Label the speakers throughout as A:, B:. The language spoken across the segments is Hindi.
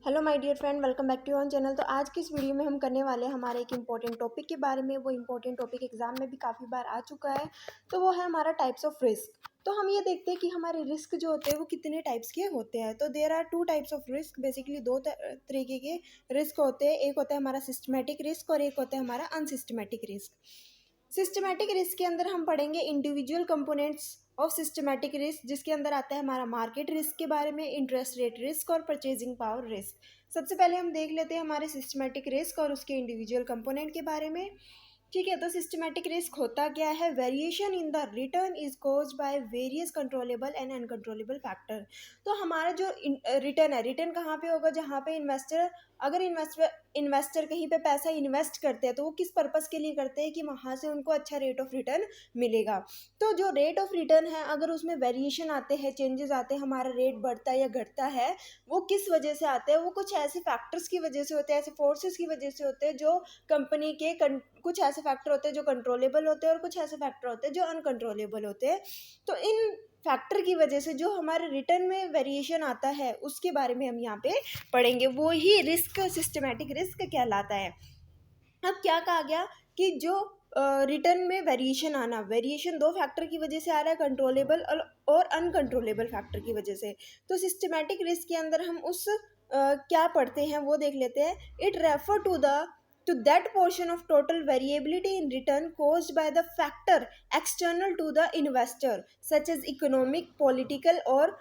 A: Hello my dear friend, welcome back to on channel. तो आज की इस वीडियो में हम करने वाले हैं हमारे एक इम्पॉर्टेंट टॉपिक के बारे में। वो इम्पॉर्टेंट टॉपिक एग्जाम में भी काफ़ी बार आ चुका है। तो वो है हमारा टाइप्स ऑफ रिस्क। तो हम ये देखते हैं कि हमारे रिस्क जो होते हैं वो कितने टाइप्स के होते हैं। तो there are two types of risk, basically दो तरीके के रिस्क होते हैं। एक होता है हमारा सिस्टमेटिक रिस्क और एक होता है हमारा अनसिस्टमेटिक रिस्क। सिस्टमैटिक रिस्क के अंदर हम पढ़ेंगे individual components of systematic risk, जिसके अंदर आता है हमारा मार्केट रिस्क के बारे में, इंटरेस्ट रेट रिस्क और परचेजिंग पावर रिस्क। सबसे पहले हम देख लेते हैं हमारे सिस्टमैटिक रिस्क और उसके इंडिविजुअल कंपोनेंट के बारे में। ठीक है, तो सिस्टमैटिक रिस्क होता क्या है? Variation in the return is caused by various controllable and uncontrollable factor. तो हमारा जो रिटर्न है, रिटर्न कहाँ पे होगा? जहाँ पे अगर इन्वेस्टर कहीं पे पैसा इन्वेस्ट करते हैं तो वो किस पर्पस के लिए करते हैं कि वहाँ से उनको अच्छा रेट ऑफ रिटर्न मिलेगा। तो जो रेट ऑफ रिटर्न है, अगर उसमें वेरिएशन आते हैं, चेंजेस आते हैं, हमारा रेट बढ़ता है या घटता है, वो किस वजह से आते हैं? वो कुछ ऐसे फैक्टर्स की वजह से होते हैं, ऐसे फोर्सेस की वजह से होते हैं जो कंपनी के कुछ ऐसे फैक्टर होते हैं जो कंट्रोलेबल होते हैं और कुछ ऐसे फैक्टर होते हैं जो अनकंट्रोलेबल होते हैं। तो इन फैक्टर की वजह से जो हमारे रिटर्न में वेरिएशन आता है उसके बारे में हम यहाँ पे पढ़ेंगे। वो ही रिस्क सिस्टमैटिक रिस्क कहलाता है। अब क्या कहा गया कि जो रिटर्न में वेरिएशन आना, वेरिएशन दो फैक्टर की वजह से आ रहा है, कंट्रोलेबल और अनकंट्रोलेबल फैक्टर की वजह से। तो सिस्टमैटिक रिस्क के अंदर हम उस क्या पढ़ते हैं वो देख लेते हैं। It refer to that portion of total variability in return caused by the factor external to the investor such as economic, political और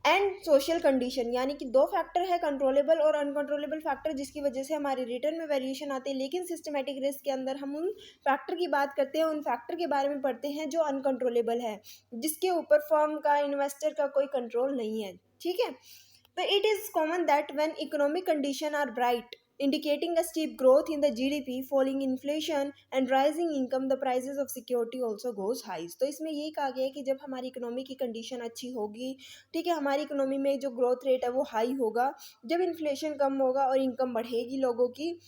A: एंड सोशल कंडीशन। यानी कि दो फैक्टर है, कंट्रोलेबल और अनकंट्रोलेबल फैक्टर, जिसकी वजह से हमारे रिटर्न में वेरिएशन आती है। लेकिन सिस्टमैटिक रिस्क के अंदर हम उन फैक्टर की बात करते हैं, उन फैक्टर के बारे में पढ़ते हैं जो अनकंट्रोलेबल है, जिसके ऊपर फर्म का, इन्वेस्टर का कोई कंट्रोल नहीं है। ठीक है, तो it is common that when economic conditions are bright, indicating a steep growth in the GDP, falling inflation and rising income, the prices of security also goes high। तो इसमें यही कहा गया है कि जब हमारी इकोनॉमी की कंडीशन अच्छी होगी, ठीक है, हमारी इकोनॉमी में जो ग्रोथ रेट है वो हाई होगा, जब इन्फ्लेशन कम होगा और इनकम बढ़ेगी लोगों की,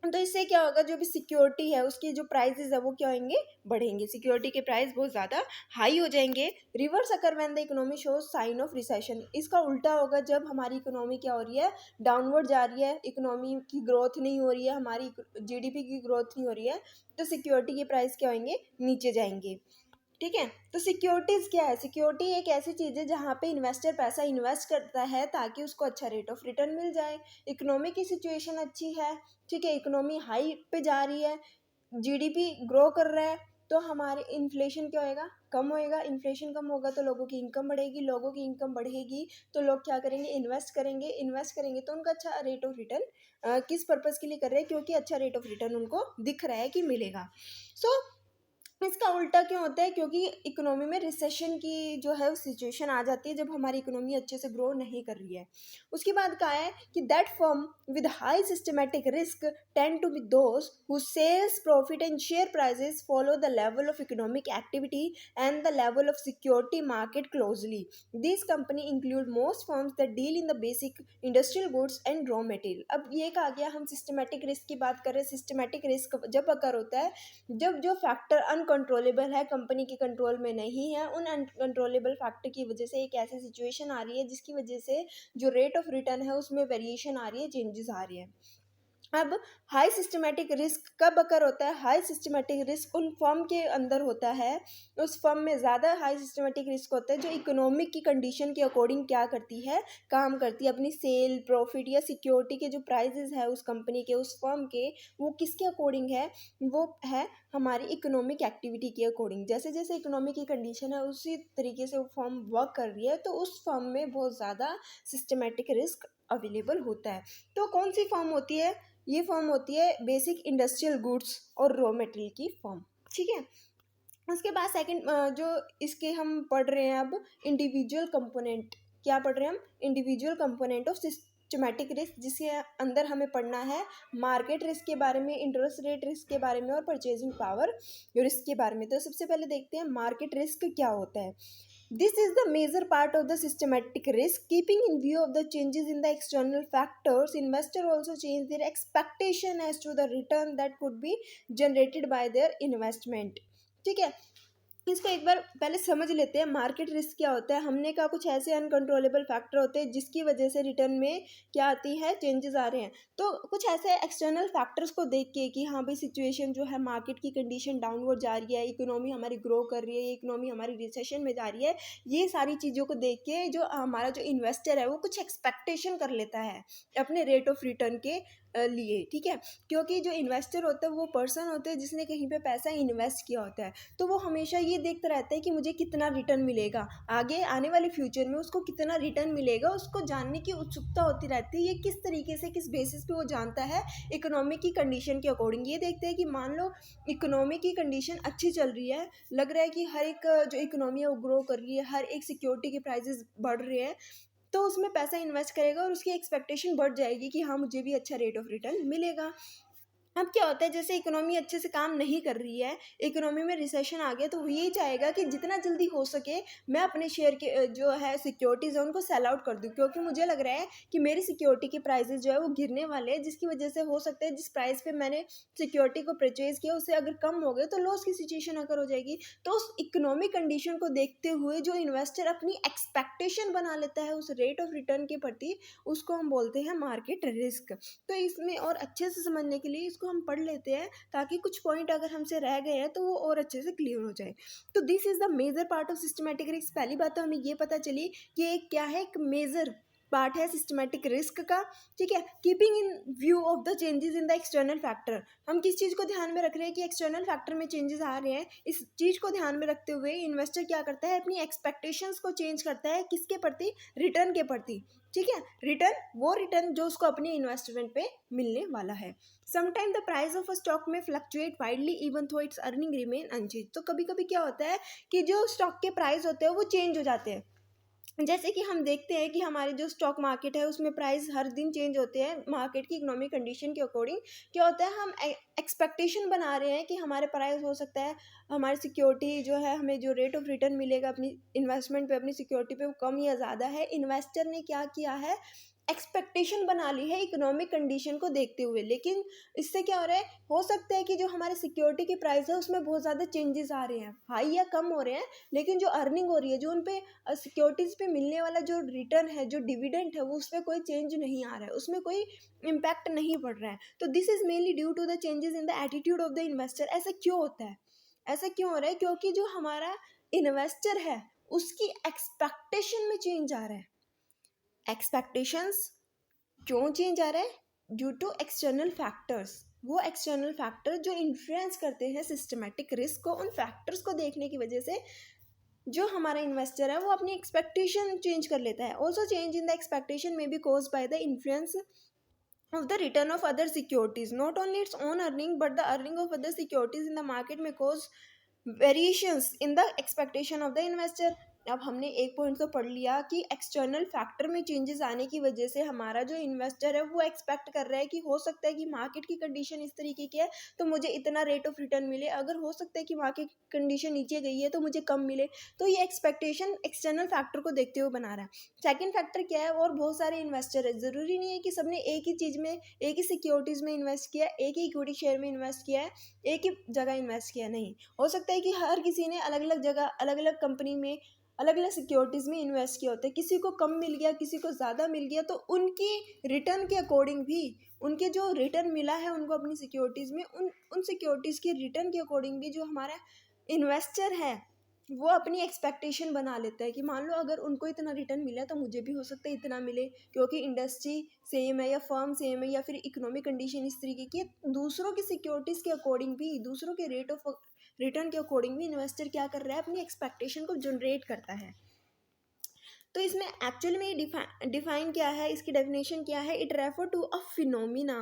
A: तो इससे क्या होगा? जो भी सिक्योरिटी है उसकी जो प्राइसेस है वो क्या होंगे? बढ़ेंगे। सिक्योरिटी के प्राइस बहुत ज़्यादा हाई हो जाएंगे। Reverse occur when the economy shows sign of recession. इसका उल्टा होगा जब हमारी इकोनॉमी क्या हो रही है? डाउनवर्ड जा रही है, इकोनॉमी की ग्रोथ नहीं हो रही है, हमारी जीडीपी की ग्रोथ नहीं हो रही है, तो सिक्योरिटी के प्राइस क्या होंगे? नीचे जाएंगे। ठीक है, तो सिक्योरिटीज क्या है? सिक्योरिटी एक ऐसी चीज़ है जहाँ पे इन्वेस्टर पैसा इन्वेस्ट करता है ताकि उसको अच्छा रेट ऑफ रिटर्न मिल जाए। इकोनॉमी की सिचुएशन अच्छी है, ठीक है, इकोनॉमी हाई पे जा रही है, जीडीपी ग्रो कर रहा है, तो हमारे इन्फ्लेशन क्या होएगा? कम होएगा। इन्फ्लेशन कम होगा तो लोगों की इनकम बढ़ेगी, लोगों की इनकम बढ़ेगी तो लोग क्या करेंगे? इन्वेस्ट करेंगे। इन्वेस्ट करेंगे तो उनका अच्छा रेट ऑफ रिटर्न किस पर्पज़ के लिए कर रहे हैं? क्योंकि अच्छा रेट ऑफ रिटर्न उनको दिख रहा है कि मिलेगा। सो इसका उल्टा क्यों होता है? क्योंकि इकोनॉमी में रिसेशन की जो है सिचुएशन आ जाती है जब हमारी इकोनॉमी अच्छे से ग्रो नहीं कर रही है। उसके बाद कहा है कि that firm with high systematic risk tend to be those who sales profit and share prices follow the level of economic activity and the level of security market closely. This company include most firms that deal in the basic industrial goods and raw material. अब ये कहा गया, हम सिस्टमैटिक रिस्क की बात कर रहे हैं। सिस्टमैटिक रिस्क जब अकर होता है जब जो फैक्टर अनकंट्रोलेबल है, कंपनी के कंट्रोल में नहीं है, उन अनकंट्रोलेबल फैक्टर की वजह से एक ऐसी सिचुएशन आ रही है जिसकी वजह से जो रेट ऑफ रिटर्न है उसमें वेरिएशन आ रही है, चेंजेस आ रही है। अब हाई सिस्टमैटिक रिस्क कब अकर होता है? हाई सिस्टमैटिक रिस्क उन फर्म के अंदर होता है, उस फर्म में ज़्यादा हाई सिस्टमैटिक रिस्क होता है जो इकोनॉमिक की कंडीशन के अकॉर्डिंग क्या करती है? काम करती है। अपनी सेल, प्रॉफिट या सिक्योरिटी के जो प्राइजेस है उस कंपनी के, उस फर्म के, वो किसके अकॉर्डिंग है? वो है हमारी इकोनॉमिक एक्टिविटी के अकॉर्डिंग। जैसे जैसे इकोनॉमी की कंडीशन है उसी तरीके से वो फर्म वर्क कर रही है, तो उस फर्म में बहुत ज़्यादा सिस्टमैटिक रिस्क अवेलेबल होता है। तो कौन सी फर्म होती है? ये फर्म होती है बेसिक इंडस्ट्रियल गुड्स और रॉ मटेरियल की फर्म। ठीक है, उसके बाद सेकंड जो इसके हम पढ़ रहे हैं अब, इंडिविजुअल कंपोनेंट। क्या पढ़ रहे हैं हम? Individual component of systematic risk, जिसके अंदर हमें पढ़ना है मार्केट रिस्क के बारे में, इंटरेस्ट रेट रिस्क के बारे में और परचेजिंग पावर रिस्क के बारे में। तो सबसे पहले देखते हैं मार्केट रिस्क क्या होता है। This is the major part of the systematic risk. Keeping in view of the changes in the external factors, investors also change their expectation as to the return that could be generated by their investment. ठीक है, इसको एक बार पहले समझ लेते हैं मार्केट रिस्क क्या होता है। हमने कहा कुछ ऐसे अनकंट्रोलेबल फैक्टर होते हैं जिसकी वजह से रिटर्न में क्या आती है, चेंजेस आ रहे हैं। तो कुछ ऐसे एक्सटर्नल फैक्टर्स को देख के कि हाँ भाई सिचुएशन जो है, मार्केट की कंडीशन डाउनवर्ड जा रही है, इकोनॉमी हमारी ग्रो कर रही है, इकोनॉमी हमारी रिसेशन में जा रही है, ये सारी चीज़ों को देख के जो हमारा जो इन्वेस्टर है वो कुछ एक्सपेक्टेशन कर लेता है अपने रेट ऑफ रिटर्न के लिए, ठीक है। क्योंकि जो इन्वेस्टर होता है वो पर्सन होता है जिसने कहीं पे पैसा इन्वेस्ट किया होता है, तो वो हमेशा ये देखता रहता है कि मुझे कितना रिटर्न मिलेगा, आगे आने वाले फ्यूचर में उसको कितना रिटर्न मिलेगा, उसको जानने की उत्सुकता होती रहती है। ये किस तरीके से, किस बेसिस पे वो जानता है, इकोनॉमी की कंडीशन के अकॉर्डिंग। ये देखते हैं कि मान लो इकोनॉमी की कंडीशन अच्छी चल रही है, लग रहा है कि हर एक जो इकोनॉमी है वो ग्रो कर रही है, हर एक सिक्योरिटी के प्राइजेस बढ़ रहे हैं, तो उसमें पैसा इन्वेस्ट करेगा और उसकी एक्सपेक्टेशन बढ़ जाएगी कि हाँ मुझे भी अच्छा रेट ऑफ रिटर्न मिलेगा। अब क्या होता है, जैसे इकोनॉमी अच्छे से काम नहीं कर रही है, इकोनॉमी में रिसेशन आ गया, तो वो यही चाहेगा कि जितना जल्दी हो सके मैं अपने शेयर के जो है सिक्योरिटीज़ है उनको सेल आउट कर दूं, क्योंकि मुझे लग रहा है कि मेरी सिक्योरिटी के प्राइसेस जो है वो गिरने वाले हैं, जिसकी वजह से हो सकता है जिस प्राइस पे मैंने सिक्योरिटी को परचेज किया उससे अगर कम हो गए तो लॉस की सिचुएशन अगर हो जाएगी। तो उस इकोनॉमिक कंडीशन को देखते हुए जो इन्वेस्टर अपनी एक्सपेक्टेशन बना लेता है उस रेट ऑफ रिटर्न के प्रति, उसको हम बोलते हैं मार्केट रिस्क। तो इसमें और अच्छे से समझने के लिए इसको हम पढ़ लेते हैं, ताकि कुछ पॉइंट अगर हमसे रह गए हैं तो वो और अच्छे से क्लियर हो जाए। तो this is the major part of systematic risk. पहली बात तो हमें ये पता चली कि एक क्या है, एक मेजर पार्ट है सिस्टमैटिक रिस्क का, ठीक है। Keeping in view of the changes in the external factor, हम किस चीज़ को ध्यान में रख रहे हैं कि एक्सटर्नल फैक्टर में चेंजेस आ रहे हैं, इस चीज़ को ध्यान में रखते हुए इन्वेस्टर क्या करता है, अपनी एक्सपेक्टेशंस को चेंज करता है, किसके प्रति, रिटर्न के प्रति, ठीक है। रिटर्न, वो रिटर्न जो उसको अपने इन्वेस्टमेंट पे मिलने वाला है। Sometime the price of a stock में फ्लक्चुएट वाइडली इवन थो इट्स अर्निंग रिमेन अनचेंज। तो कभी कभी क्या होता है कि जो स्टॉक के प्राइस होते हैं वो चेंज हो जाते हैं। जैसे कि हम देखते हैं कि हमारे जो स्टॉक मार्केट है उसमें प्राइस हर दिन चेंज होते हैं मार्केट की इकोनॉमिक कंडीशन के अकॉर्डिंग। क्या होता है, हम एक्सपेक्टेशन बना रहे हैं कि हमारे प्राइस हो सकता है, हमारी सिक्योरिटी जो है, हमें जो रेट ऑफ रिटर्न मिलेगा अपनी इन्वेस्टमेंट पे, अपनी सिक्योरिटी पे, वो कम या ज़्यादा है। इन्वेस्टर ने क्या किया है, एक्सपेक्टेशन बना ली है इकोनॉमिक कंडीशन को देखते हुए। लेकिन इससे क्या हो रहा है, हो सकता है कि जो हमारे सिक्योरिटी के प्राइस है उसमें बहुत ज़्यादा चेंजेस आ रहे हैं, हाई या कम हो रहे हैं, लेकिन जो अर्निंग हो रही है, जो उन पे सिक्योरिटीज़ पे मिलने वाला जो रिटर्न है, जो डिविडेंड है, वो उस पर कोई चेंज नहीं आ रहा है, उसमें कोई इम्पैक्ट नहीं पड़ रहा है। तो this is mainly due to the changes in the attitude of the investor. ऐसा क्यों होता है, ऐसा क्यों हो रहा है, क्योंकि जो हमारा इन्वेस्टर है उसकी एक्सपेक्टेशन में चेंज आ रहा है। एक्सपेक्टेशंस क्यों चेंज आ रहा है, ड्यू टू एक्सटर्नल फैक्टर्स। वो एक्सटर्नल फैक्टर जो इन्फ्लुएंस करते हैं सिस्टमैटिक रिस्क को, उन फैक्टर्स को देखने की वजह से जो हमारा इन्वेस्टर है वो अपनी एक्सपेक्टेशन चेंज कर लेता है। Also change in the expectation में because by the influence of the return of other securities, not only its own earning but the earning of other securities in the market may cause variations in the expectation of the investor. अब हमने एक पॉइंट तो पढ़ लिया कि एक्सटर्नल फैक्टर में चेंजेस आने की वजह से हमारा जो इन्वेस्टर है वो एक्सपेक्ट कर रहा है कि हो सकता है कि मार्केट की कंडीशन इस तरीके की है तो मुझे इतना रेट ऑफ रिटर्न मिले, अगर हो सकता है कि मार्केट की कंडीशन नीचे गई है तो मुझे कम मिले। तो ये एक्सपेक्टेशन एक्सटर्नल फैक्टर को देखते हुए बना रहा है। सेकेंड फैक्टर क्या है, और बहुत सारे इन्वेस्टर है, ज़रूरी नहीं है कि सबने एक ही चीज़ में, एक ही सिक्योरिटीज़ में इन्वेस्ट किया, एक ही इक्विटी शेयर में इन्वेस्ट किया है, एक ही जगह इन्वेस्ट किया, नहीं। हो सकता है कि हर किसी ने अलग अलग जगह, अलग अलग कंपनी में, अलग अलग सिक्योरिटीज़ में इन्वेस्ट किया होता है, किसी को कम मिल गया, किसी को ज़्यादा मिल गया, तो उनकी रिटर्न के अकॉर्डिंग भी, उनके जो रिटर्न मिला है उनको अपनी सिक्योरिटीज़ में, उन सिक्योरिटीज़ के रिटर्न के अकॉर्डिंग भी जो हमारा इन्वेस्टर है वो अपनी एक्सपेक्टेशन बना लेता है कि मान लो अगर उनको इतना रिटर्न मिला तो मुझे भी हो सकता है इतना मिले, क्योंकि इंडस्ट्री सेम है या फर्म सेम है या फिर इकोनॉमिक कंडीशन इस तरीके की है। दूसरों की सिक्योरिटीज़ के अकॉर्डिंग भी, दूसरों के रेट ऑफ रिटर्न के अकॉर्डिंग भी इन्वेस्टर क्या कर रहा है, अपनी एक्सपेक्टेशन को जनरेट करता है। तो इसमें एक्चुअली में डिफाइन क्या है, इसकी डेफिनेशन क्या है, it refer to a phenomena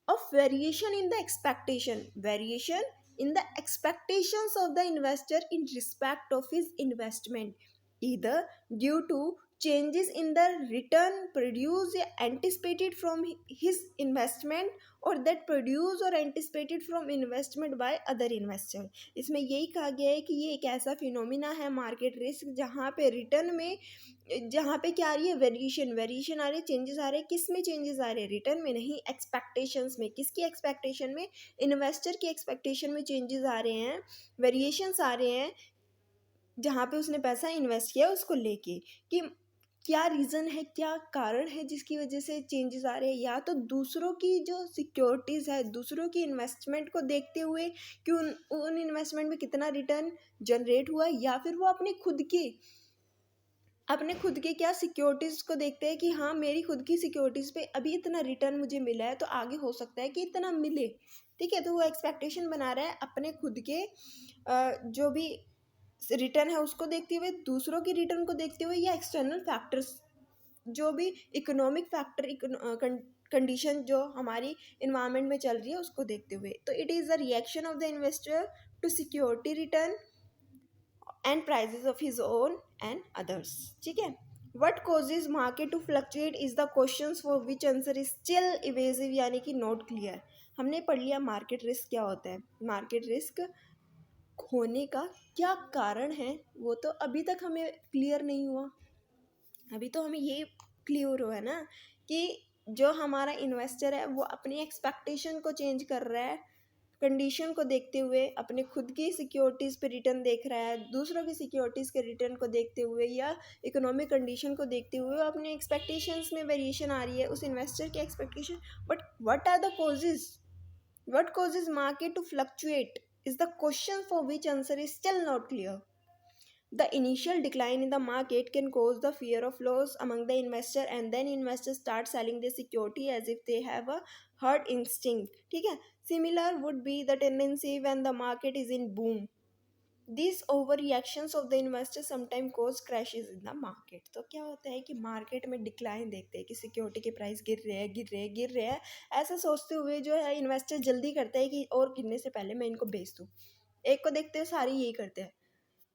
A: of variation in the expectation, variation in the expectations of the investor in respect of his investment, either due to changes in the return produced or anticipated from his investment or that produced or anticipated from investment by other investor। इसमें यही कहा गया है कि ये एक ऐसा फिनोमिना है मार्केट रिस्क जहाँ पे रिटर्न में, जहाँ पे क्या आ रही है, वेरिएशन, वेरिएशन आ रही है, चेंजेस आ रहे हैं, किस में चेंजेस आ रहे हैं, रिटर्न में नहीं, एक्सपेक्टेशंस में। किसकी एक्सपेक्टेशन में, इन्वेस्टर की एक्सपेक्टेशन में चेंजेस आ रहे हैं, वेरिएशंस आ रहे हैं, जहाँ पे उसने पैसा इन्वेस्ट किया उसको लेके, कि क्या रीज़न है, क्या कारण है जिसकी वजह से चेंजेस आ रहे हैं। या तो दूसरों की जो सिक्योरिटीज़ है, दूसरों की इन्वेस्टमेंट को देखते हुए कि उन इन्वेस्टमेंट में कितना रिटर्न जनरेट हुआ, या फिर वो अपने खुद के क्या सिक्योरिटीज़ को देखते हैं कि हाँ मेरी खुद की सिक्योरिटीज़ पे अभी इतना रिटर्न मुझे मिला है तो आगे हो सकता है कि इतना मिले। ठीक है, तो वो एक्सपेक्टेशन बना रहा है अपने खुद के जो भी रिटर्न है उसको देखते हुए, दूसरों की रिटर्न को देखते हुए, या एक्सटर्नल फैक्टर्स जो भी इकोनॉमिक फैक्टर कंडीशन जो हमारी इन्वायरमेंट में चल रही है उसको देखते हुए। तो it is the reaction of the investor to security return and prices of his own and others. ठीक है, what causes market to fluctuate is the question for which answer is still evasive, यानी कि नॉट क्लियर। हमने पढ़ लिया मार्केट रिस्क क्या होता है, मार्केट रिस्क होने का क्या कारण है वो तो अभी तक हमें क्लियर नहीं हुआ। अभी तो हमें ये क्लियर हुआ है ना कि जो हमारा इन्वेस्टर है वो अपनी एक्सपेक्टेशन को चेंज कर रहा है, कंडीशन को देखते हुए अपने खुद की सिक्योरिटीज़ पे रिटर्न देख रहा है, दूसरों की सिक्योरिटीज़ के रिटर्न को देखते हुए या इकोनॉमिक कंडीशन को देखते हुए अपने एक्सपेक्टेशंस में वेरिएशन आ रही है उस इन्वेस्टर की expectation. But what are the causes, what causes market to fluctuate is the question for which answer is still not clear. The initial decline in the market can cause the fear of loss among the investor, and then investors start selling their security as if they have a herd instinct. ठीक है, similar would be the tendency when the market is in boom. These overreactions of the investors sometimes cause crashes in the market. तो क्या होता है कि मार्केट में डिक्लाइन देखते हैं कि सिक्योरिटी के प्राइस गिर रहे हैं गिर रहे हैं गिर रहे हैं, ऐसा सोचते हुए जो है इन्वेस्टर जल्दी करते हैं कि और गिरने से पहले मैं इनको बेच दूँ। एक को देखते हुए सारे यही करते हैं।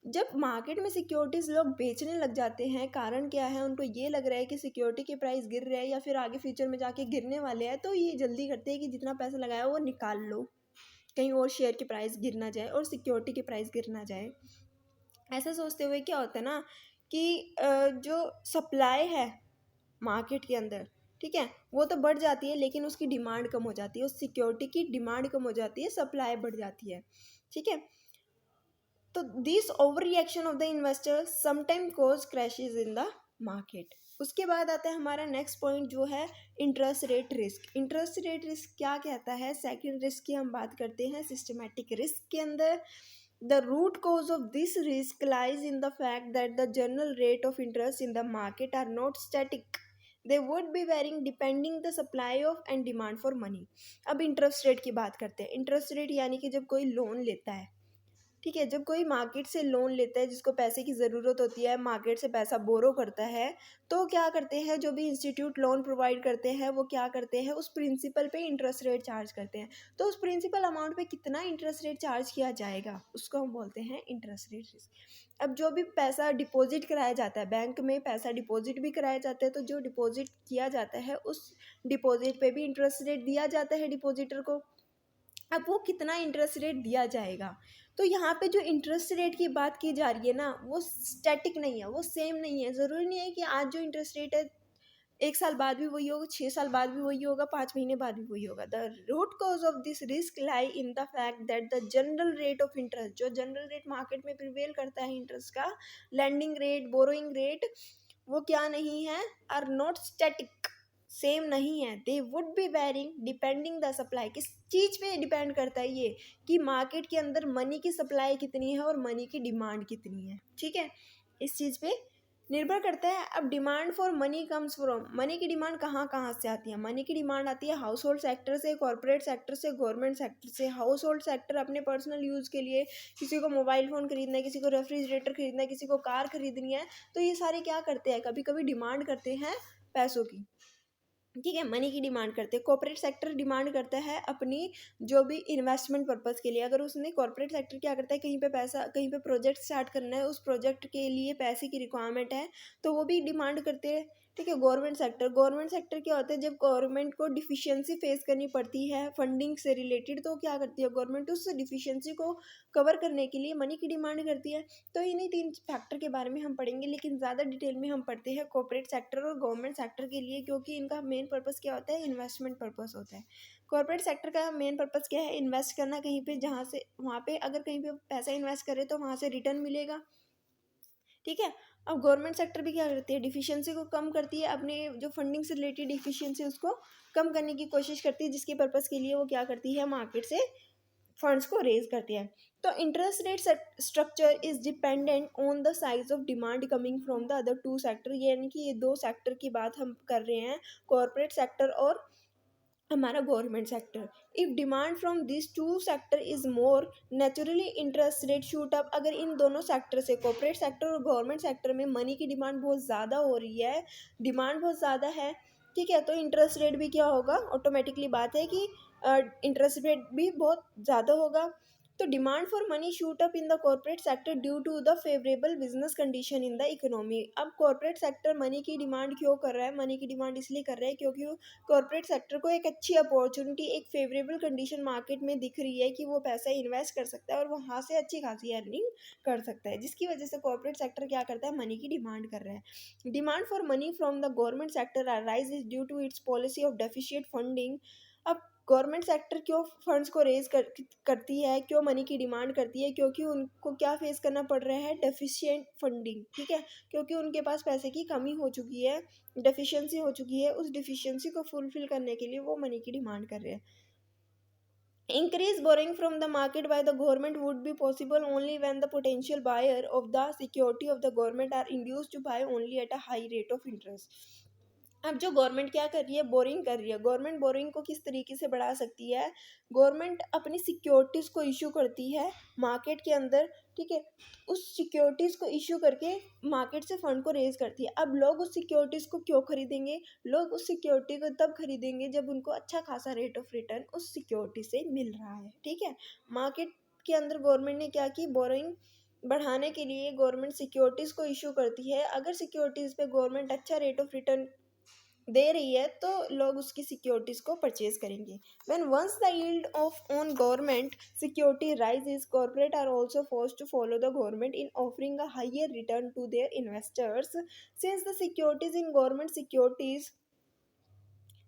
A: जब मार्केट में सिक्योरिटीज़ लोग बेचने लग जाते हैं, कारण क्या है, उनको ये लग रहा है कि सिक्योरिटी के प्राइस गिर रहे हैं या फिर आगे फ्यूचर में जाके गिरने वाले हैं, तो ये जल्दी करते हैं कि जितना पैसा लगाया वो निकाल लो, कहीं और शेयर के प्राइस गिर ना जाए और सिक्योरिटी के प्राइस गिर ना जाए। ऐसा सोचते हुए क्या होता है ना कि जो सप्लाई है मार्केट के अंदर, ठीक है, वो तो बढ़ जाती है लेकिन उसकी डिमांड कम हो जाती है, उस सिक्योरिटी की डिमांड कम हो जाती है, सप्लाई बढ़ जाती है। ठीक है, तो this over reaction of the investor sometime cause crashes in the market. उसके बाद आता है हमारा नेक्स्ट पॉइंट जो है interest rate risk. Interest rate risk क्या कहता है, सेकंड रिस्क की हम बात करते हैं सिस्टमैटिक रिस्क के अंदर। The root cause of this risk lies in the fact that the general rate of interest in the market are not static. They would be varying depending the supply of and demand for money. अब इंटरेस्ट रेट की बात करते हैं। इंटरेस्ट रेट यानी कि जब कोई लोन लेता है, ठीक है, जब कोई मार्केट से लोन लेता है जिसको पैसे की ज़रूरत होती है, मार्केट से पैसा बोरो करता है, तो क्या करते हैं जो भी इंस्टीट्यूट लोन प्रोवाइड करते हैं वो क्या करते हैं, उस प्रिंसिपल पे इंटरेस्ट रेट चार्ज करते हैं। तो उस प्रिंसिपल अमाउंट पे कितना इंटरेस्ट रेट चार्ज किया जाएगा उसको हम बोलते हैं इंटरेस्ट रेट रिस्क। अब जो भी पैसा डिपॉजिट कराया जाता है, बैंक में पैसा डिपॉजिट भी कराया जाता है, तो जो डिपॉजिट किया जाता है उस डिपॉजिट पे भी इंटरेस्ट रेट दिया जाता है डिपॉजिटर को। अब वो कितना इंटरेस्ट रेट दिया जाएगा, तो यहाँ पे जो इंटरेस्ट रेट की बात की जा रही है ना वो स्टैटिक नहीं है, वो सेम नहीं है। ज़रूरी नहीं है कि आज जो इंटरेस्ट रेट है 1 साल बाद भी वही होगा, 6 साल बाद भी वही होगा, 5 महीने बाद भी वही होगा। The root cause of this risk lie in the fact that the general rate of interest, जो जनरल रेट मार्केट में प्रिवेल करता है इंटरेस्ट का, लैंडिंग रेट, बोरोइंग रेट, वो क्या नहीं है, आर नॉट स्टैटिक, सेम नहीं है। They would be varying depending the supply. किस चीज़ पे डिपेंड करता है ये, कि मार्केट के अंदर मनी की सप्लाई कितनी है और मनी की डिमांड कितनी है। ठीक है, इस चीज़ पे निर्भर करता है। अब demand for money comes from, money की डिमांड कहाँ कहाँ से आती है, मनी की डिमांड आती है हाउस होल्ड सेक्टर से, कॉर्पोरेट सेक्टर से, गवर्नमेंट सेक्टर से। हाउस होल्ड सेक्टर अपने पर्सनल यूज़ के लिए, किसी को मोबाइल फ़ोन खरीदना है, किसी को रेफ्रिजरेटर खरीदना है, किसी को कार खरीदनी है, तो ये सारे क्या करते हैं, कभी कभी डिमांड करते हैं पैसों की। ठीक है, मनी की डिमांड करते हैं। कॉर्पोरेट सेक्टर डिमांड करता है अपनी जो भी इन्वेस्टमेंट पर्पस के लिए, अगर उसने कॉर्पोरेट सेक्टर क्या करता है, कहीं पे पैसा, कहीं पे प्रोजेक्ट स्टार्ट करना है, उस प्रोजेक्ट के लिए पैसे की रिक्वायरमेंट है, तो वो भी डिमांड करते हैं। ठीक है, गवर्नमेंट सेक्टर क्या होता है, जब गवर्नमेंट को डिफिशियंसी फेस करनी पड़ती है फंडिंग से रिलेटेड, तो क्या करती है गवर्नमेंट, उस डिफिशियंसी को कवर करने के लिए मनी की डिमांड करती है। तो इन्हीं 3 फैक्टर के बारे में हम पढ़ेंगे, लेकिन ज़्यादा डिटेल में हम पढ़ते हैं कॉर्पोरेट सेक्टर और गवर्नमेंट सेक्टर के लिए, क्योंकि इनका मेन पर्पस क्या होता है, इन्वेस्टमेंट पर्पस होता है। कॉर्पोरेट सेक्टर का मेन पर्पस क्या है, इन्वेस्ट करना कहीं पे, जहाँ से वहाँ पे अगर कहीं पे पैसा इन्वेस्ट करे तो वहाँ से रिटर्न मिलेगा। ठीक है। अब गवर्नमेंट सेक्टर भी क्या करती है, डिफिशियंसी को कम करती है, अपने जो फंडिंग से रिलेटेड डिफिशियंसी उसको कम करने की कोशिश करती है, जिसके पर्पज़ के लिए वो क्या करती है, मार्केट से फंड्स को रेज करती है। तो interest rate structure is dependent on the size of demand coming from the other two sector, यानी कि ये दो सेक्टर की बात हम कर रहे हैं, कॉरपोरेट सेक्टर और हमारा government sector. If demand from this two sector is more, naturally interest rate shoot up. अगर इन दोनों सेक्टर से, कॉर्पोरेट सेक्टर और गवर्नमेंट सेक्टर में मनी की डिमांड बहुत ज़्यादा हो रही है, डिमांड बहुत ज़्यादा है, ठीक है, तो इंटरेस्ट रेट भी क्या होगा, ऑटोमेटिकली बात है कि इंटरेस्ट रेट भी बहुत ज़्यादा होगा। तो demand for money shoot up in the corporate sector due to the favourable business condition in the economy. अब कॉर्पोरेट सेक्टर मनी की डिमांड क्यों कर रहा है, मनी की डिमांड इसलिए कर रहा है क्योंकि कॉर्पोरेट सेक्टर को एक अच्छी अपॉर्चुनिटी, एक फेवरेबल कंडीशन मार्केट में दिख रही है कि वो पैसा इन्वेस्ट कर सकता है और वहाँ से अच्छी खासी अर्निंग कर सकता है, जिसकी वजह से कॉर्पोरेट सेक्टर क्या करता है, मनी की डिमांड कर रहा है। Demand for money from the government sector arise is due to its policy of deficient funding. अब गवर्नमेंट सेक्टर क्यों फंड्स को रेज करती है, क्यों मनी की डिमांड करती है, क्योंकि उनको क्या फेस करना पड़ रहा है, डेफिशिएंट फंडिंग, ठीक है, क्योंकि उनके पास पैसे की कमी हो चुकी है, डेफिशिएंसी हो चुकी है, उस डेफिशिएंसी को फुलफिल करने के लिए वो मनी की डिमांड कर रहे हैं। Increase borrowing from the market by the government would be possible only when the potential buyer of the security of the government are induced to buy only at a high rate of interest। अब जो गवर्नमेंट क्या कर रही है, बोरिंग कर रही है, गवर्नमेंट बोरिंग को किस तरीके से बढ़ा सकती है, गवर्नमेंट अपनी सिक्योरिटीज को इशू करती है मार्केट के अंदर, ठीक है, उस सिक्योरिटीज को इशू करके मार्केट से फंड को रेज करती है। अब लोग उस सिक्योरिटीज को क्यों खरीदेंगे, लोग उस सिक्योरिटी को तब खरीदेंगे जब उनको अच्छा खासा रेट ऑफ रिटर्न उस सिक्योरिटी से मिल रहा है, ठीक है। मार्केट के अंदर गवर्नमेंट ने क्या की, बोरिंग बढ़ाने के लिए गवर्नमेंट सिक्योरिटीज़ को इशू करती है। अगर सिक्योरिटीज़ पे गवर्नमेंट अच्छा रेट ऑफ रिटर्न दे रही है तो लोग उसकी सिक्योरिटीज को परचेज करेंगे। When once the yield of on government security rises, corporate are also forced to follow the government in offering a higher return to their investors. Since the securities in government securities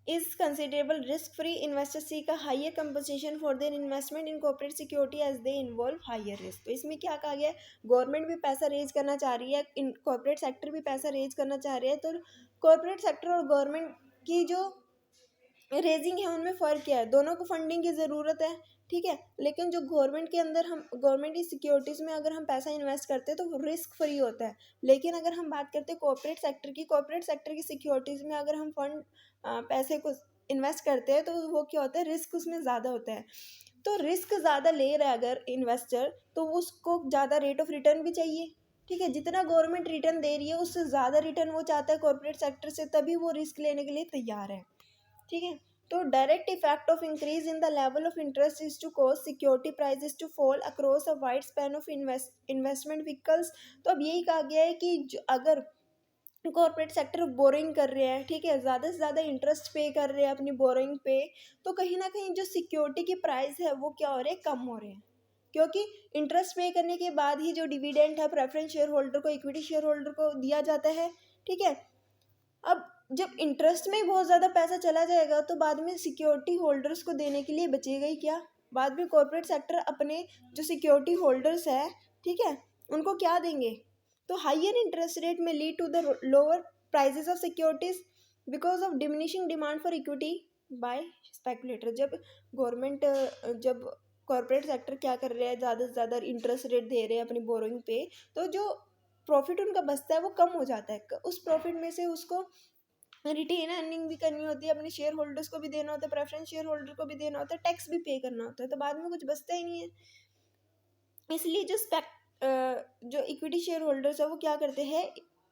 A: is considerable risk free, investors seek a higher compensation for their investment in corporate security as they involve higher risk। तो इसमें क्या कहा गया है, गवर्नमेंट भी पैसा रेज करना चाह रही है, इन कॉर्पोरेट सेक्टर भी पैसा रेज करना चाह रही है, तो कॉर्पोरेट सेक्टर और गवर्नमेंट की जो रेजिंग है उनमें फ़र्क क्या है, दोनों को फंडिंग की ज़रूरत है, ठीक है, लेकिन जो गवर्नमेंट के अंदर हम गवर्नमेंट की सिक्योरिटीज़ में अगर हम पैसा इन्वेस्ट करते हैं तो वो रिस्क फ्री होता है। लेकिन अगर हम बात करते हैं कॉर्पोरेट सेक्टर की, कॉर्पोरेट सेक्टर की सिक्योरिटीज़ में अगर हम फंड पैसे को इन्वेस्ट करते हैं तो वो क्या होता है, रिस्क उसमें ज़्यादा होता है। तो रिस्क ज़्यादा ले रहा है अगर इन्वेस्टर, तो उसको ज़्यादा रेट ऑफ रिटर्न भी चाहिए, ठीक है, जितना गवर्नमेंट रिटर्न दे रही है उससे ज़्यादा रिटर्न वो चाहता है कॉर्पोरेट सेक्टर से, तभी वो रिस्क लेने के लिए तैयार है, ठीक है। तो direct effect of increase in the level of interest is to cause security prices to fall across a wide span of investment vehicles. तो अब यही कहा गया है कि अगर कॉर्पोरेट सेक्टर बोरिंग कर रहे हैं, ठीक है, ज़्यादा से ज़्यादा इंटरेस्ट पे कर रहे हैं अपनी बोरिंग पे, तो कहीं ना कहीं जो सिक्योरिटी की प्राइस है वो क्या हो रहे हैं, कम हो रहे हैं, क्योंकि इंटरेस्ट पे करने के बाद ही जो डिविडेंड है प्रेफरेंस शेयर होल्डर को, इक्विटी शेयर होल्डर को दिया जाता है, ठीक है। अब जब इंटरेस्ट में बहुत ज़्यादा पैसा चला जाएगा तो बाद में सिक्योरिटी होल्डर्स को देने के लिए बचेगा ही क्या, बाद में कॉर्पोरेट सेक्टर अपने जो सिक्योरिटी होल्डर्स है, ठीक है, उनको क्या देंगे। तो हाइयर इंटरेस्ट रेट में lead to the lower prices of securities because of diminishing demand for equity by speculator. जब गवर्नमेंट जब कॉर्पोरेट सेक्टर क्या कर रहे हैं, ज़्यादा से ज़्यादा इंटरेस्ट रेट दे रहे हैं अपनी बोरोइंग पे, तो जो प्रॉफिट उनका बचता है वो कम हो जाता है, उस प्रॉफिट में से उसको रिटेन अर्निंग भी करनी होती है, अपने शेयर होल्डर्स को भी देना होता है, प्रेफरेंस शेयर होल्डर को भी देना होता है, टैक्स भी पे करना होता है, तो बाद में कुछ बचता ही नहीं है। इसलिए जो इक्विटी शेयर होल्डर्स है वो क्या करते हैं,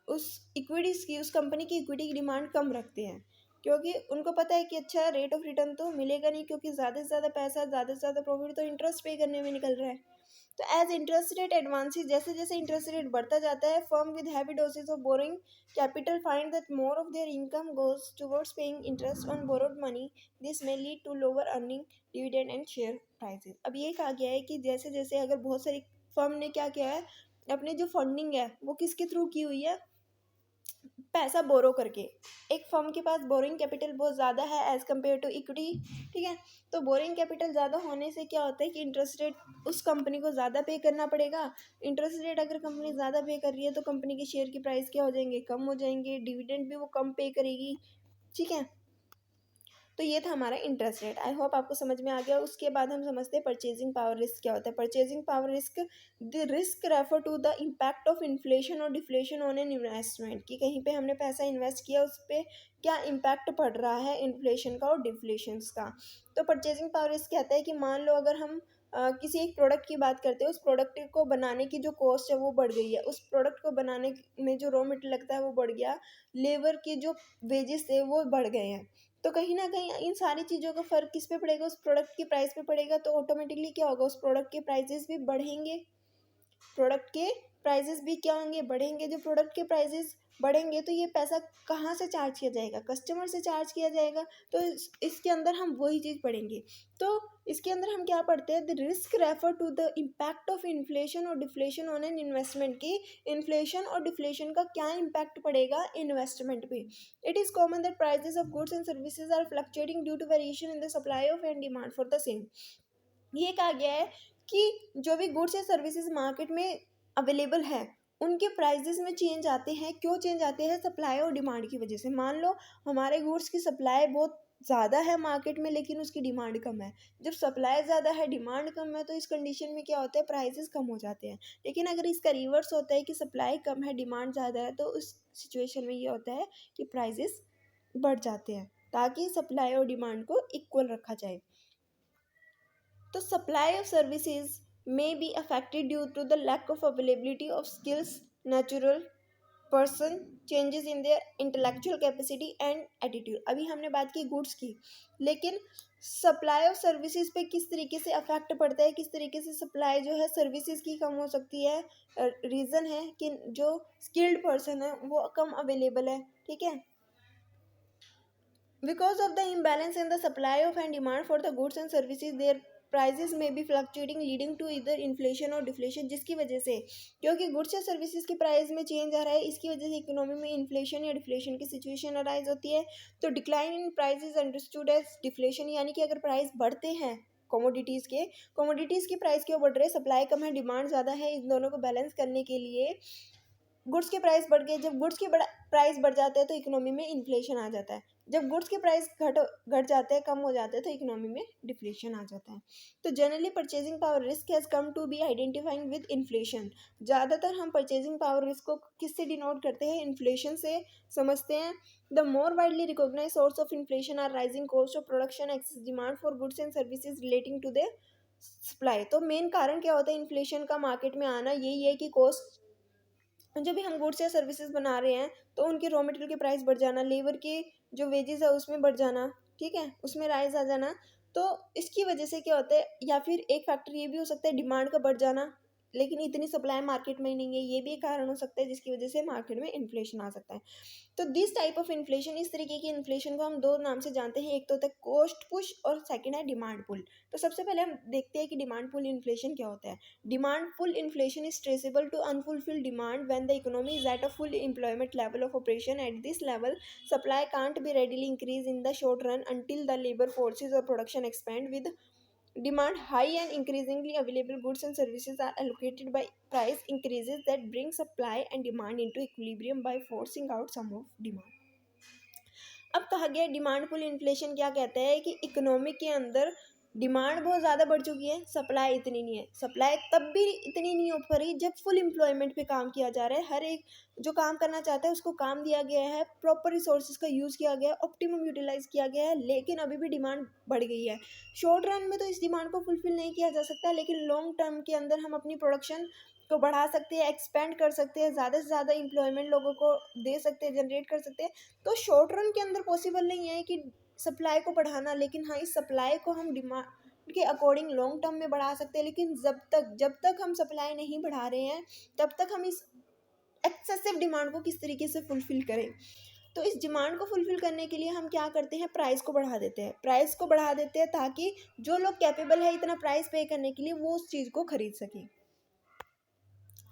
A: उस इक्विटीज़ की, उस कंपनी की इक्विटी की डिमांड कम रखते हैं, क्योंकि उनको पता है कि अच्छा रेट ऑफ रिटर्न तो मिलेगा नहीं, क्योंकि ज़्यादा से ज़्यादा पैसा, ज़्यादा से ज़्यादा प्रॉफिट तो इंटरेस्ट पे करने में निकल रहा है। तो एज इंटरेस्ट रेट एडवांसेस, जैसे जैसे इंटरेस्ट रेट बढ़ता जाता है, firm with heavy dosages of borrowing capital find that more of their income goes towards paying interest on borrowed money. This may lead to lower earning, dividend and share prices. अब ये कहा गया है कि जैसे जैसे अगर बहुत सारी फर्म ने क्या किया है, अपनी जो फंडिंग है वो किसके थ्रू की हुई है, पैसा बोरो करके, एक फर्म के पास बोरिंग कैपिटल बहुत ज़्यादा है एज़ कम्पेयर टू इक्विटी, ठीक है। तो बोरिंग कैपिटल ज़्यादा होने से क्या होता है कि इंटरेस्ट रेट उस कंपनी को ज़्यादा पे करना पड़ेगा। इंटरेस्ट रेट अगर कंपनी ज़्यादा पे कर रही है तो कंपनी के शेयर की प्राइस क्या हो जाएंगे, कम हो जाएंगे, डिविडेंड भी वो कम पे करेगी, ठीक है। तो ये था हमारा इंटरेस्ट रेट। आई होप आपको समझ में आ गया। उसके बाद हम समझते हैं परचेजिंग पावर रिस्क क्या होता है। Purchasing power risk, the risk refer to the impact of inflation और डिफ्लेशन ऑन एन इन्वेस्टमेंट, कि कहीं पे हमने पैसा इन्वेस्ट किया उस पर क्या इम्पैक्ट पड़ रहा है इन्फ्लेशन का और डिफ्लेशन का। तो परचेजिंग पावर रिस्क कहता है कि मान लो अगर हम किसी एक प्रोडक्ट की बात करते हैं, उस प्रोडक्ट को बनाने की जो कॉस्ट है वो बढ़ गई है, उस प्रोडक्ट को बनाने में जो रॉ मटेरियल लगता है वो बढ़ गया, लेबर के जो वेजेस थे वो बढ़ गए हैं, तो कहीं ना कहीं इन सारी चीज़ों का फ़र्क किस पे पड़ेगा, उस प्रोडक्ट की प्राइस पे पड़ेगा। तो ऑटोमेटिकली क्या होगा, उस प्रोडक्ट के प्राइजेस भी बढ़ेंगे, प्रोडक्ट के प्राइजेस भी क्या होंगे, बढ़ेंगे। जो प्रोडक्ट के प्राइजेस बढ़ेंगे तो ये पैसा कहाँ से चार्ज किया जाएगा, कस्टमर से चार्ज किया जाएगा। तो इसके अंदर हम वही चीज़ पढ़ेंगे। तो इसके अंदर हम क्या पढ़ते हैं, the risk refer to the impact of inflation और डिफ्लेशन ऑन एन इन्वेस्टमेंट, की इन्फ्लेशन और डिफ्लेशन का क्या इम्पैक्ट पड़ेगा इन्वेस्टमेंट पे। It is common that prices of goods and services are fluctuating due to variation in the supply of and demand for the same. ये कहा गया है कि जो भी गुड्स या सर्विसेज मार्केट में अवेलेबल है उनके प्राइजेस में चेंज आते हैं। क्यों चेंज आते हैं, सप्लाई और डिमांड की वजह से। मान लो हमारे गुड्स की सप्लाई बहुत ज़्यादा है मार्केट में लेकिन उसकी डिमांड कम है। जब सप्लाई ज़्यादा है डिमांड कम है तो इस कंडीशन में क्या होता है, प्राइजेस कम हो जाते हैं। लेकिन अगर इसका रिवर्स होता है कि सप्लाई कम है डिमांड ज़्यादा है, तो उस सिचुएशन में ये होता है कि प्राइजेस बढ़ जाते हैं, ताकि सप्लाई और डिमांड को इक्वल रखा जाए। तो supply of services may be affected due to the lack of availability of skills, natural person, changes in their intellectual capacity and attitude। अभी हमने बात की गुड्स की, लेकिन सप्लाई ऑफ सर्विसेज पे किस तरीके से अफेक्ट पड़ता है, किस तरीके से सप्लाई जो है सर्विसेज की कम हो सकती है। रीज़न है कि जो स्किल्ड पर्सन है वो कम अवेलेबल है, ठीक है। Because of the imbalance in the supply of and demand for the goods and services, their prices may be fluctuating leading to either inflation और deflation, जिसकी वजह से, क्योंकि गुड्स या सर्विसेज की प्राइस में चेंज आ रहा है, इसकी वजह से इकोनॉमी में इन्फ्लेशन या डिफ्लेशन की सिचुएशन अराइज होती है। तो decline in price is understood as deflation, यानी कि अगर प्राइस बढ़ते हैं कमोडिटीज़ की प्राइस क्यों बढ़ रहे हैं, सप्लाई कम है डिमांड ज़्यादा है, इन दोनों को बैलेंस करने के लिए गुड्स के प्राइस बढ़ गए। जब गुड्स के प्राइस बढ़ जाते हैं तो इकोनॉमी में इन्फ्लेशन आ जाता है। जब गुड्स के प्राइस घट जाते हैं, कम हो जाते हैं, तो इकोनॉमी में डिफ्लेशन आ जाता है। तो generally purchasing power risk has come to be identifying with inflation. ज़्यादातर हम परचेजिंग पावर रिस्क को किससे डिनोट करते हैं, इन्फ्लेशन से समझते हैं। The more widely recognise source of inflation are rising cost of production, excess demand for goods and services relating to the supply. तो मेन कारण क्या होता है इन्फ्लेशन का मार्केट में आना, यही है कि कॉस्ट, जब भी हम गुड्स या सर्विसेज बना रहे हैं तो उनके रॉ मटेरियल के प्राइस बढ़ जाना, लेबर के जो वेजेस है उसमें बढ़ जाना, ठीक है, उसमें राइज आ जाना। तो इसकी वजह से क्या होता है, या फिर एक फैक्टर ये भी हो सकता है डिमांड का बढ़ जाना, लेकिन इतनी सप्लाई मार्केट में नहीं है, ये भी एक कारण हो सकता है जिसकी वजह से मार्केट में इन्फ्लेशन आ सकता है। तो दिस टाइप ऑफ इन्फ्लेशन, इस तरीके की इन्फ्लेशन को हम दो नाम से जानते हैं, एक तो होता है कॉस्ट पुश और सेकंड है डिमांड पुल। तो सबसे पहले हम देखते हैं कि डिमांड पुल इन्फ्लेशन क्या होता है। Demand pull inflation is traceable to unfulfilled demand when the economy is at a full employment level of operation. At this level supply can't be readily increase in the short run until the labor forces or production expand with demand high and increasingly available goods and services are allocated by price increases that bring supply and demand into equilibrium by forcing out some of demand। अब कहा गया डिमांड पुल इन्फ्लेशन क्या कहता है कि इकोनॉमी के अंदर डिमांड बहुत ज़्यादा बढ़ चुकी है, सप्लाई इतनी नहीं है। सप्लाई तब भी इतनी नहीं हो पा रही जब फुल एम्प्लॉयमेंट पे काम किया जा रहा है, हर एक जो काम करना चाहता है उसको काम दिया गया है, प्रॉपर रिसोर्सेज का यूज़ किया गया है, ऑप्टिमम यूटिलाइज किया गया है, लेकिन अभी भी डिमांड बढ़ गई है। शॉर्ट रन में तो इस डिमांड को फुलफिल नहीं किया जा सकता, लेकिन लॉन्ग टर्म के अंदर हम अपनी प्रोडक्शन को बढ़ा सकते हैं, एक्सपेंड कर सकते हैं, ज़्यादा से ज़्यादा एम्प्लॉयमेंट लोगों को दे सकते हैं, जनरेट कर सकते हैं। तो शॉर्ट रन के अंदर पॉसिबल नहीं है कि सप्लाई को बढ़ाना, लेकिन हाँ इस सप्लाई को हम डिमांड के अकॉर्डिंग लॉन्ग टर्म में बढ़ा सकते हैं। लेकिन जब तक हम सप्लाई नहीं बढ़ा रहे हैं तब तक हम इस एक्सेसिव डिमांड को किस तरीके से फुलफिल करें। तो इस डिमांड को फुलफिल करने के लिए हम क्या करते हैं, प्राइस को बढ़ा देते हैं ताकि जो लोग कैपेबल है इतना प्राइस पे करने के लिए वो उस चीज़ को खरीद सकें।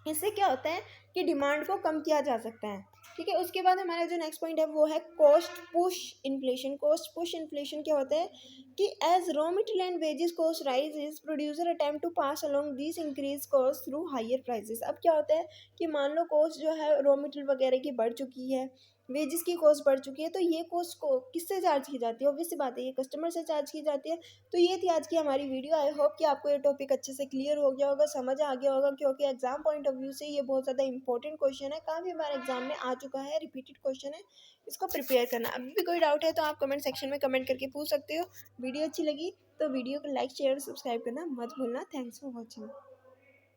A: इससे क्या होता है कि डिमांड को कम किया जा सकता है। ठीक है। उसके बाद हमारा जो नेक्स्ट पॉइंट है वो है cost push inflation. Cost push inflation क्या होता है कि as raw material and wages cost rises producer attempt to pass along this increase cost through higher prices. अब क्या होता है कि मान लो कॉस्ट जो है रॉ मटेरियल वगैरह की बढ़ चुकी है, वेजेस की कॉस्ट बढ़ चुकी है, तो ये कॉस्ट को किससे चार्ज की जाती है? ऑब्वियस सी बात है ये कस्टमर से चार्ज की जाती है। तो ये थी आज की हमारी वीडियो। आई होप कि आपको ये टॉपिक अच्छे से क्लियर हो गया होगा, समझ आ गया होगा, क्योंकि एग्जाम पॉइंट ऑफ व्यू से ये बहुत ज़्यादा इंपॉर्टेंट क्वेश्चन है, काफ़ी बार एग्जाम में आ चुका है, रिपीटेड क्वेश्चन है। इसको प्रिपेयर करना। अभी भी कोई डाउट है तो आप कमेंट सेक्शन में कमेंट करके पूछ सकते हो। वीडियो अच्छी लगी तो वीडियो को लाइक शेयर और सब्सक्राइब करना मत भूलना। Thanks for watching.